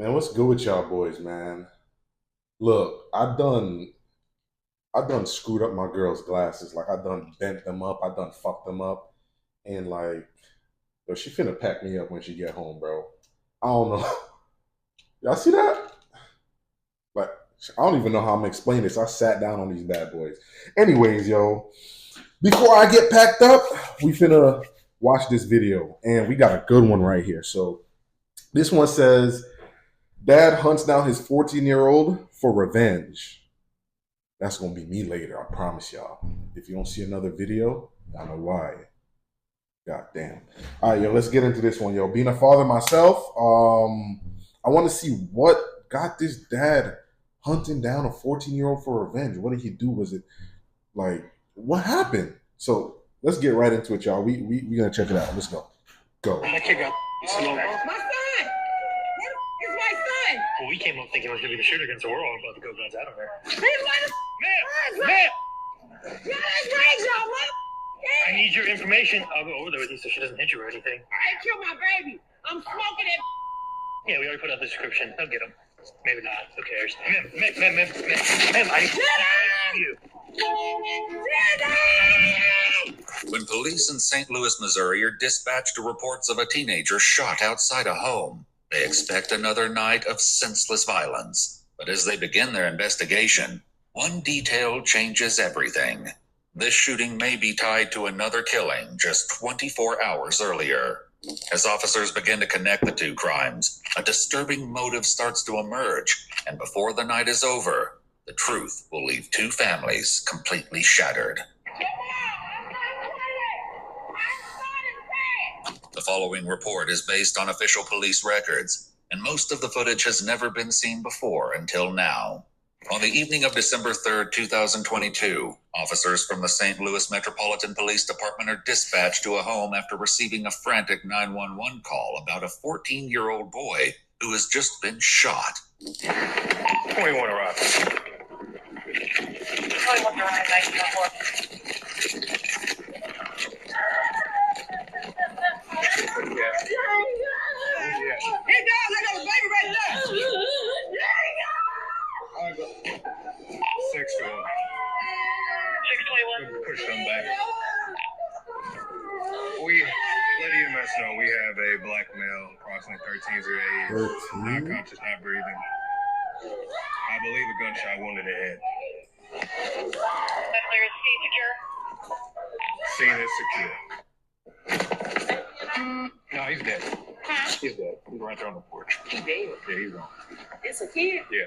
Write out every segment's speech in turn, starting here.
Man, what's good with y'all boys, man? Look, I done screwed up my girl's glasses. Like I done bent them up, I done fucked them up. And like, yo, she finna pack me up when she get home, bro. I don't know. Y'all see that? Like, I don't even know how I'm gonna explain this. I sat down on these bad boys. Anyways, yo, before I get packed up, we finna watch this video. And we got a good one right here. So this one says, Dad hunts down his 14-year-old for revenge. That's gonna be me later, I promise y'all. If you don't see another video, I know why. God damn. All right, yo, let's get into this one, yo. Being a father myself, I want to see what got this dad hunting down a 14-year-old for revenge. What did he do? Was it like what happened? So let's get right into it, y'all. We gonna check it out. Let's go. Go. That kid got slow. My son! Where the is my son? Well, we came up thinking it was gonna be the shooter against the world about to go guns out of there. He's like, Ma'am! yeah, that's right, y'all, mother. I need your information. I'll go over there with you so she doesn't hit you or anything. I ain't killed my baby. I'm smoking it. Yeah, we already put out the description. They'll get him. Maybe not. Who cares? Ma'am, I need you. When police in St. Louis, Missouri are dispatched to reports of a teenager shot outside a home, they expect another night of senseless violence. But as they begin their investigation, one detail changes everything. This shooting may be tied to another killing just 24 hours earlier. As officers begin to connect the two crimes, a disturbing motive starts to emerge, and before the night is over, the truth will leave two families completely shattered. The following report is based on official police records, and most of the footage has never been seen before until now. On the evening of December 3rd, 2022, officers from the St. Louis Metropolitan Police Department are dispatched to a home after receiving a frantic 911 call about a 14-year-old boy who has just been shot. 21 arrived. 21 arrived, 1904. Yeah. Hey, dog, I got a baby right there. I'll go. 6 to 1. 621. Push them back. We let EMS know we have a black male, approximately 13 years of age, 13? not conscious, not breathing. I believe a gunshot wounded the head. Scene is secure. No, he's dead. He's dead. He's right there on the porch. He dead. Yeah, he's gone. It's a kid. Yeah.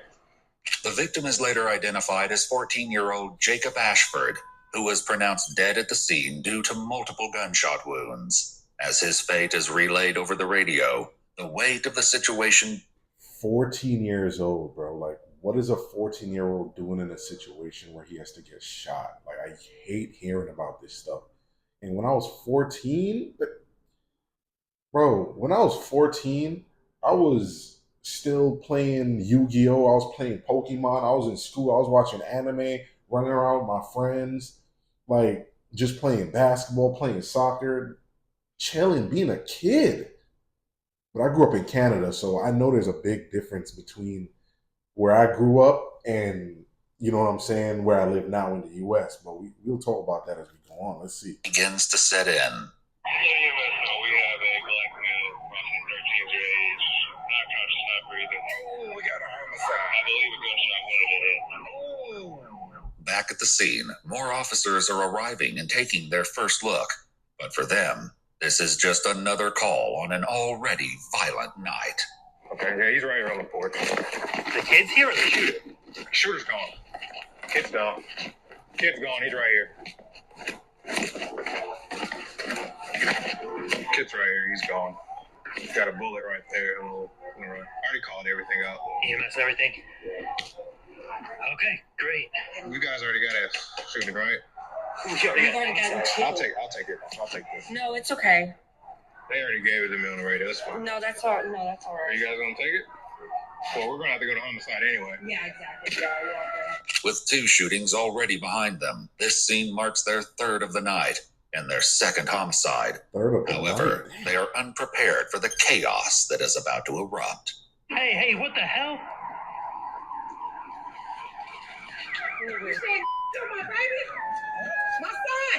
The victim is later identified as 14-year-old Jacob Ashford, who was pronounced dead at the scene due to multiple gunshot wounds. As his fate is relayed over the radio, the weight of the situation. 14 years old, bro. Like, what is a 14-year-old doing in a situation where he has to get shot? Like, I hate hearing about this stuff. And when I was 14, bro, when I was 14, I was still playing Yu-Gi-Oh! I was playing Pokemon. I was in school. I was watching anime, running around with my friends, like just playing basketball, playing soccer, chilling, being a kid. But I grew up in Canada, so I know there's a big difference between where I grew up and, you know what I'm saying, where I live now in the US. But we'll talk about that as we go on. Let's see. Begins to set in. We have a black male, approximately 13 years of age, not conscious, not breathing. Oh, we got a homicide. I believe a gunshot wounded the head. Back at the scene, more officers are arriving and taking their first look. But for them, this is just another call on an already violent night. Okay, yeah, he's right here on the porch. The kid's here or the shooter? Shooter's gone. Kid's gone. Kid's gone, he's right here. Kid's right here, he's gone. He's got a bullet right there. I already called everything out. EMS, everything? Okay, great. You guys already got a shooting, right? We've already gotten two. I'll take it. I'll take this. No, it's okay. They already gave it to me on the radio. That's fine. No, that's all. No, that's all Are right. you guys gonna take it? Well, we're gonna have to go to homicide anyway. Yeah, exactly. Yeah, you're okay. With two shootings already behind them, this scene marks their third of the night and their second homicide. Third of the However, night. they are unprepared for the chaos that is about to erupt. Hey, Hey, what the hell? You said to my baby? My son!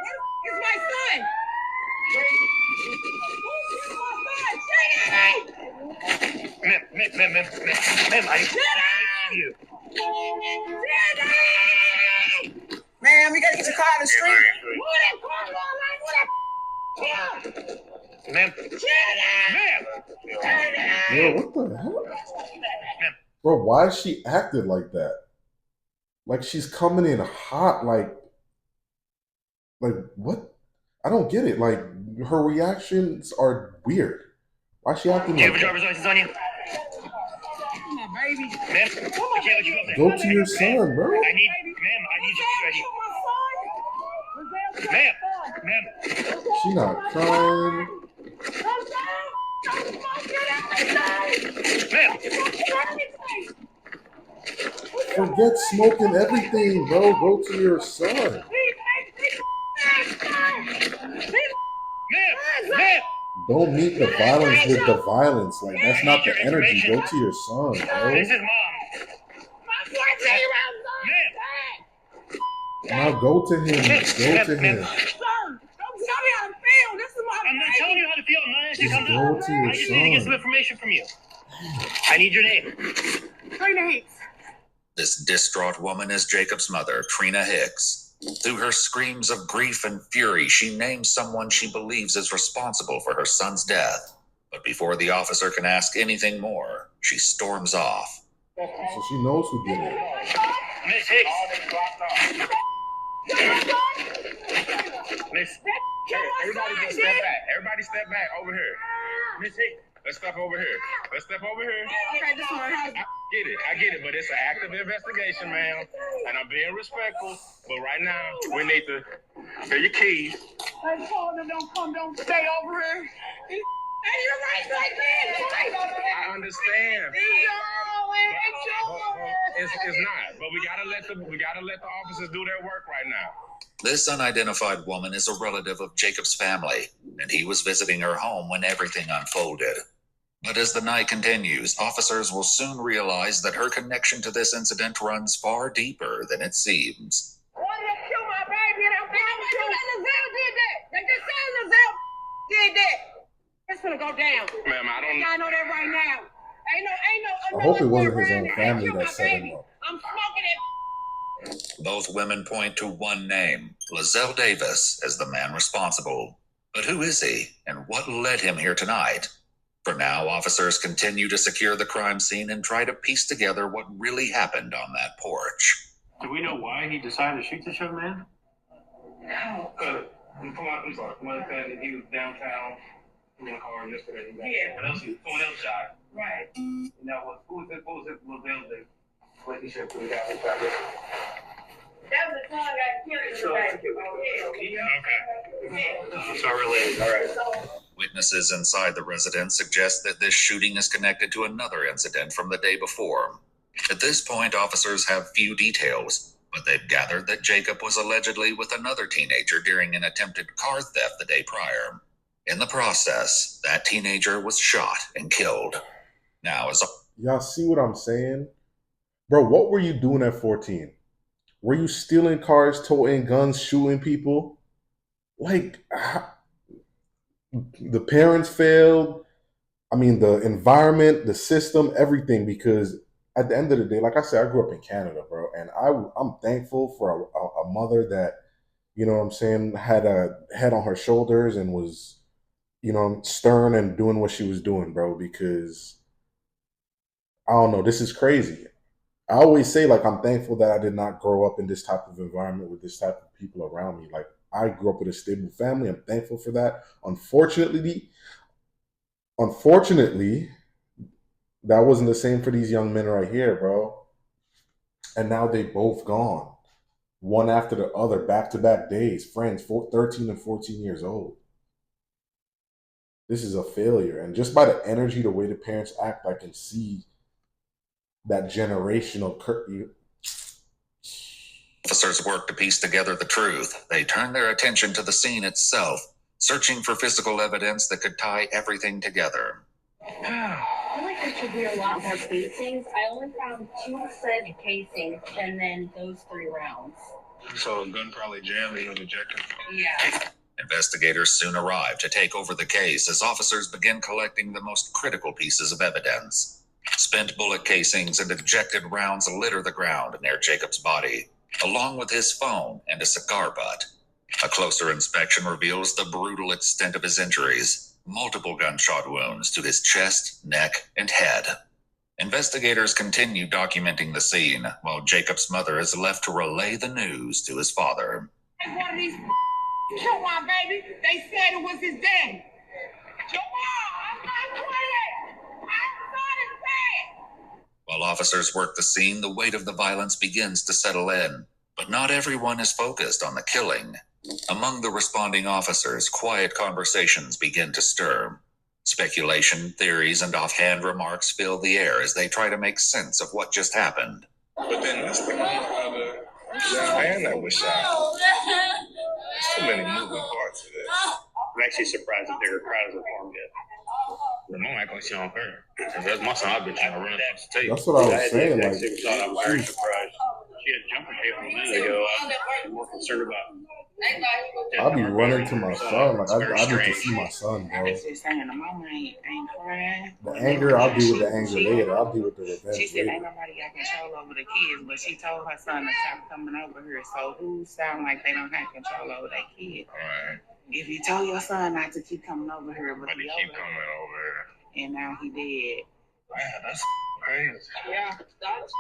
Where the is my son? Ma'am, I you. Ma'am, you gotta get your car in the street. Ma'am. Yo, what the hell? Bro, why is she acted like that? Like she's coming in hot, like what? I don't get it. Like her reactions are weird. Why is she acting Do you like have a that? driver's license on you? My baby. Ma'am, I can't let you go there. Go to your son, bro. I need you to be ready. Ma'am. She not crying. Ma'am. Forget smoking everything, bro. Go to your son. Ma'am. Don't meet the violence with the violence. Like that's not the energy. Go to your son, bro. This is mom. Now go to him. Go to him. I'm not telling you how to feel. I'm not asking you Just to come go down. to your I just need to get some son. information from you. I need your name. This distraught woman is Jacob's mother, Trina Hicks. Through her screams of grief and fury, she names someone she believes is responsible for her son's death. But before the officer can ask anything more, she storms off. So she knows who did it. Miss Hicks. Miss. Everybody just step back. Everybody step back over here. Miss Hicks. Let's step over here. Let's step over here. Okay, this one. I get it, but it's an active investigation, ma'am. And I'm being respectful. But right now, we need to get your keys. I told them don't stay over here. And you're right like that. I understand. It's not. But we gotta let the officers do their work right now. This unidentified woman is a relative of Jacob's family, and he was visiting her home when everything unfolded. But as the night continues, officers will soon realize that her connection to this incident runs far deeper than it seems. Why did they kill my baby? And I'm Lizelle did that. They just said Lizelle did that. It's gonna go down. Ma'am, I don't I know that right now. Ain't no. I hope it wasn't his around own it. family Kill that my set him baby. up. I'm smoking it. Both women point to one name, Lizelle Davis, as the man responsible. But who is he, and what led him here tonight? For now, officers continue to secure the crime scene and try to piece together what really happened on that porch. Do we know why he decided to shoot this young man? I'm sorry. From my understanding, he was downtown in a car yesterday. Yeah. Someone else shot. Right. Now, who was it? What he said to the guy who shot this? That was the time I killed today. Okay. So related. All right. Witnesses inside the residence suggest that this shooting is connected to another incident from the day before. At this point, officers have few details, but they've gathered that Jacob was allegedly with another teenager during an attempted car theft the day prior. In the process, that teenager was shot and killed. Now, as Y'all see what I'm saying? Bro, what were you doing at 14? Were you stealing cars, toting guns, shooting people? Like, the parents failed. I mean, the environment, the system, everything. Because at the end of the day, like I said, I grew up in Canada, bro. And I'm thankful for a mother that, you know what I'm saying, had a head on her shoulders and was, you know, stern and doing what she was doing, bro. Because, I don't know, this is crazy. I always say, like, I'm thankful that I did not grow up in this type of environment with this type of people around me. Like, I grew up with a stable family. I'm thankful for that. Unfortunately, that wasn't the same for these young men right here, bro. And now they both gone. One after the other, back-to-back days. Friends, 13 and 14 years old. This is a failure. And just by the energy, the way the parents act, I can see that generational officers work to piece together the truth, they turn their attention to the scene itself, searching for physical evidence that could tie everything together. Let me There should be a lot more casings. I only found 2 set casings and then those 3 rounds. So a gun probably jammed in the jacket. Yeah. Investigators soon arrive to take over the case as officers begin collecting the most critical pieces of evidence. Spent bullet casings and ejected rounds litter the ground near Jacob's body, along with his phone and a cigar butt. A closer inspection reveals the brutal extent of his injuries, multiple gunshot wounds to his chest, neck, and head. Investigators continue documenting the scene, while Jacob's mother is left to relay the news to his father. One of these killed my baby. They said it was his daddy. Jamal, I'm not playing. I saw it bad. While officers work the scene, the weight of the violence begins to settle in. But not everyone is focused on the killing. Among the responding officers, quiet conversations begin to stir. Speculation, theories, and offhand remarks fill the air as they try to make sense of what just happened. But then that's the man that was shot. There's too many moving parts to this. I'm actually surprised that their crowd is informed yet. The mom act like she don't care. That's my son. I've been trying to run it off the tape. That's what I was had the saying. exact Like, same thought. I'm very surprised. She had jumping tape a minute ago. I'm more concerned about. I be running to my son. Like, I need to see my son, I bro. was just saying, the mama ain't crying. The anger, I'll deal with the anger later. I'll deal with the She revenge said ain't later. nobody got control over the kids, but she told her son to stop coming over here. So who sound like they don't have control over their kids? Alright. If you told your son not to keep coming over here, but But he they keep over coming here, over. and now he dead. Man, that's crazy. Yeah, that's crazy.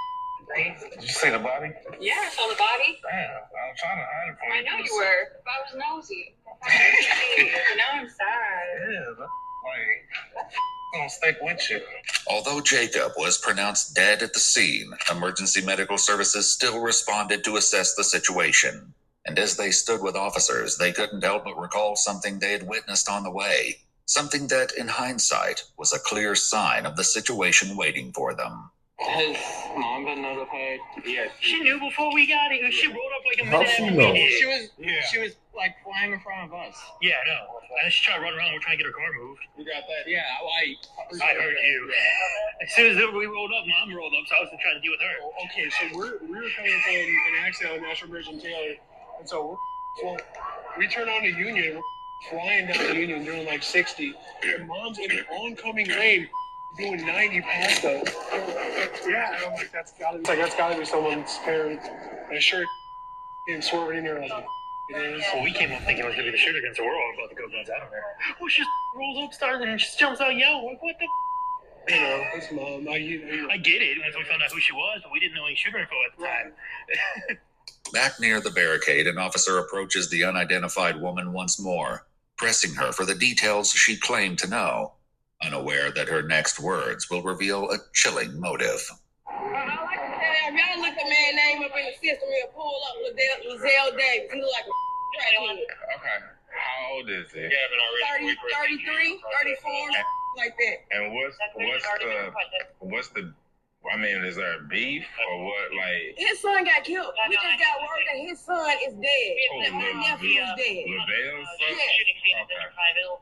Did you see the body? Yeah, I saw the body. Damn, I was trying to hide it from you. I know you were. But I was nosy. Now I'm sad. Yeah, that's like, gonna stick with you. Although Jacob was pronounced dead at the scene, emergency medical services still responded to assess the situation. And as they stood with officers, they couldn't help but recall something they had witnessed on the way. Something that, in hindsight, was a clear sign of the situation waiting for them. Has mom been notified? Yeah. She knew before we got here. She rolled up like a How'd minute she after know? we did. She was like flying in front of us. Yeah, I know. And she tried to run around. We're trying to get her car moved. You got that? Yeah, I heard you. As soon as we rolled up, Mom rolled up, so I was trying to deal with her. Okay, so we were coming from an accident on National Bridge in Taylor, and so we turn on the Union, we're flying down the Union doing like 60, and Mom's in the oncoming lane doing 90 past us. Yeah, and I'm like, that's gotta be someone's parent. And sure, and swerving in there like, it is. Well, we came up thinking it was going to be the shooter gun, so we're all about to go guns out of there. Well, she just rolls up, starts, and just jumps out yelling, like, what the You know, it's Mom. I get it once we found out who she was, but we didn't know any shooter info at the time. Back near the barricade, an officer approaches the unidentified woman once more, pressing her for the details she claimed to know, unaware that her next words will reveal a chilling motive. I like to tell you, if y'all look the man name up in the system, he'll pull up Lizelle Davis. He look like a crackhead. Okay. How old is he? 30, 33, 34, like that. And what's the I mean, is there a beef or what? Like, His son got killed. We just got word that his son is dead. That my nephew is dead. LaVelle's son? Yeah. Okay.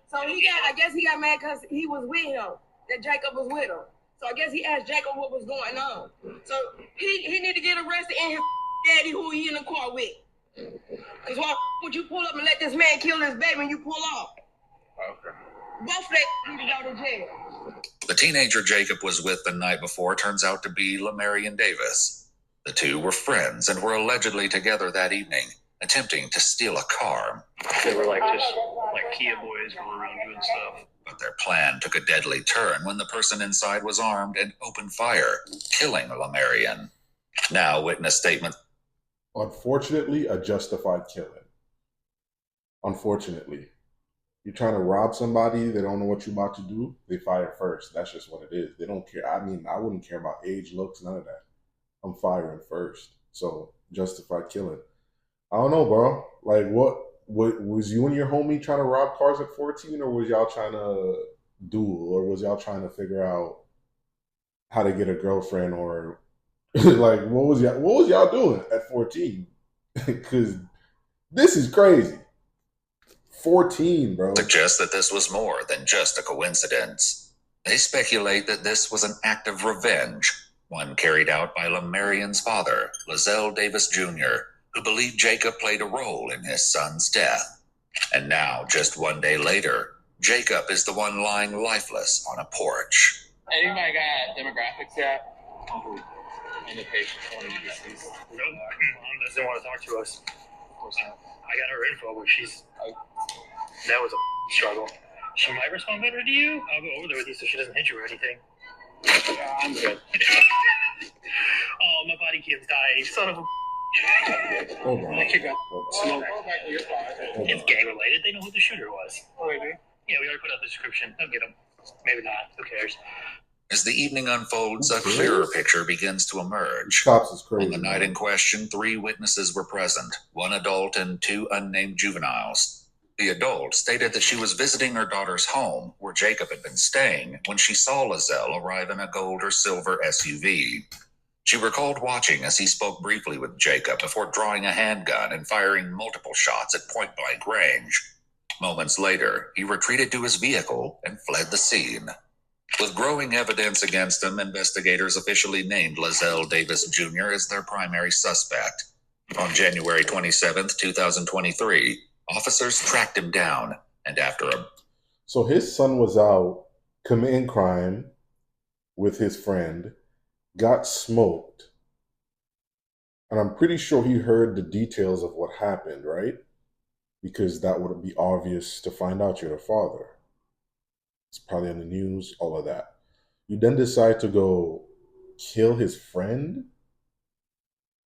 So I guess he got mad because he was with him. That Jacob was with him. So I guess he asked Jacob what was going on. So he need to get arrested and his daddy who he in the car with. Because why would you pull up and let this man kill his baby and you pull off? Okay. Both of that need to go to jail. The teenager Jacob was with the night before turns out to be LaMarian Davis. The two were friends and were allegedly together that evening, attempting to steal a car. They were like just like Kia boys who were around doing stuff. But their plan took a deadly turn when the person inside was armed and opened fire, killing LaMarian. Now witness statement. Unfortunately, a justified killing. Unfortunately. You're trying to rob somebody, they don't know what you're about to do, they fire first. That's just what it is. They don't care. I mean, I wouldn't care about age, looks, none of that. I'm firing first. So, justified killing. I don't know, bro. Like, what was you and your homie trying to rob cars at 14, or was y'all trying to duel, or was y'all trying to figure out how to get a girlfriend, or like what was y'all doing at 14? Because this is crazy. 14, bro. Suggests that this was more than just a coincidence. They speculate that this was an act of revenge, one carried out by Lamarion's father, Lizelle Davis Jr., who believed Jacob played a role in his son's death. And now, just one day later, Jacob is the one lying lifeless on a porch. Anybody got demographics yet? On the patient, on the deceased? Nope. Mom doesn't want to talk to us. Of course not. I got her info, but that was a struggle. She might respond better to you. I'll go over there with you so she doesn't hit you or anything. Yeah, I'm good. Oh, my body keeps dying. Son of a. Hold on. My kid got Hold on. It's gang related. They know who the shooter was. Oh, they do? Yeah, we already put out the description. They'll get him. Maybe not. Who cares? As the evening unfolds, a clearer picture begins to emerge. Cops is crazy. On the night in question, 3 witnesses were present, 1 adult and 2 unnamed juveniles. The adult stated that she was visiting her daughter's home, where Jacob had been staying, when she saw Lizelle arrive in a gold or silver SUV. She recalled watching as he spoke briefly with Jacob before drawing a handgun and firing multiple shots at point-blank range. Moments later, he retreated to his vehicle and fled the scene. With growing evidence against him, investigators officially named Lizelle Davis Jr. as their primary suspect. On January 27, 2023, officers tracked him down, and after a... So his son was out committing crime with his friend, got smoked, and I'm pretty sure he heard the details of what happened, right? Because that would be obvious to find out you're the father. It's probably on the news, all of that. You then decide to go kill his friend,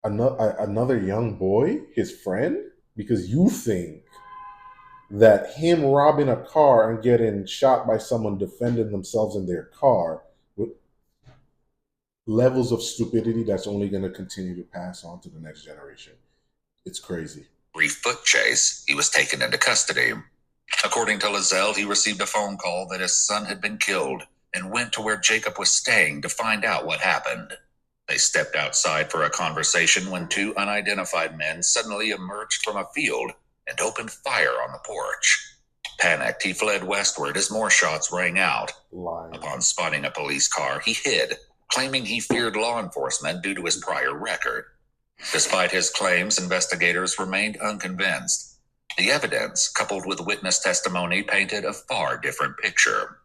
another young boy, his friend, because you think that him robbing a car and getting shot by someone defending themselves in their car with levels of stupidity that's only going to continue to pass on to the next generation. It's crazy. brief foot chase, he was taken into custody. According to Lizelle, he received a phone call that his son had been killed and went to where Jacob was staying to find out what happened. They stepped outside for a conversation when 2 unidentified men suddenly emerged from a field and opened fire on the porch. Panicked, he fled westward as more shots rang out. Lying. Upon spotting a police car, he hid, claiming he feared law enforcement due to his prior record. Despite his claims, investigators remained unconvinced. The evidence, coupled with witness testimony, painted a far different picture.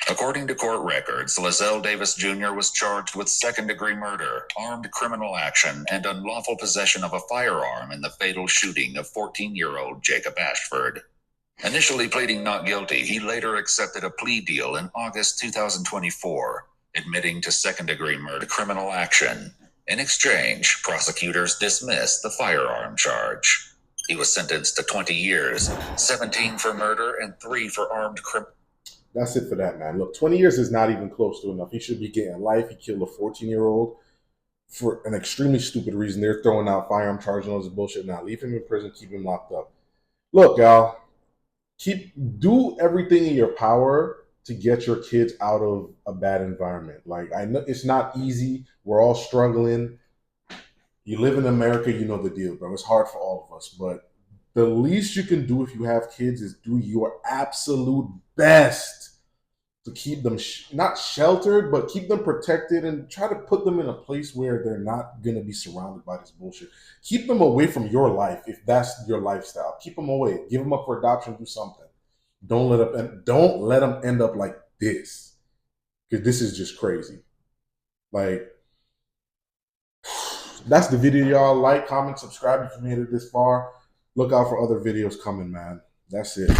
According to court records, Lizelle Davis Jr. was charged with second-degree murder, armed criminal action, and unlawful possession of a firearm in the fatal shooting of 14-year-old Jacob Ashford. Initially pleading not guilty, he later accepted a plea deal in August 2024, admitting to second-degree murder criminal action. In exchange, prosecutors dismissed the firearm charge. He was sentenced to 20 years, 17 for murder and 3 for armed criminal. That's it for that, man. Look, 20 years is not even close to enough. He should be getting life. He killed a 14-year-old for an extremely stupid reason. They're throwing out firearm charges and all this bullshit now. Leave him in prison, keep him locked up. Look, y'all, do everything in your power to get your kids out of a bad environment. Like, I know it's not easy. We're all struggling. You live in America, you know the deal, bro. It's hard for all of us, but the least you can do if you have kids is do your absolute best to keep them not sheltered, but keep them protected and try to put them in a place where they're not going to be surrounded by this bullshit. Keep them away from your life if that's your lifestyle. Keep them away. Give them up for adoption. Do something. Don't let them end up like this, because this is just crazy. Like, that's the video, y'all. Like, comment, subscribe if you made it this far. Look out for other videos coming, man. That's it.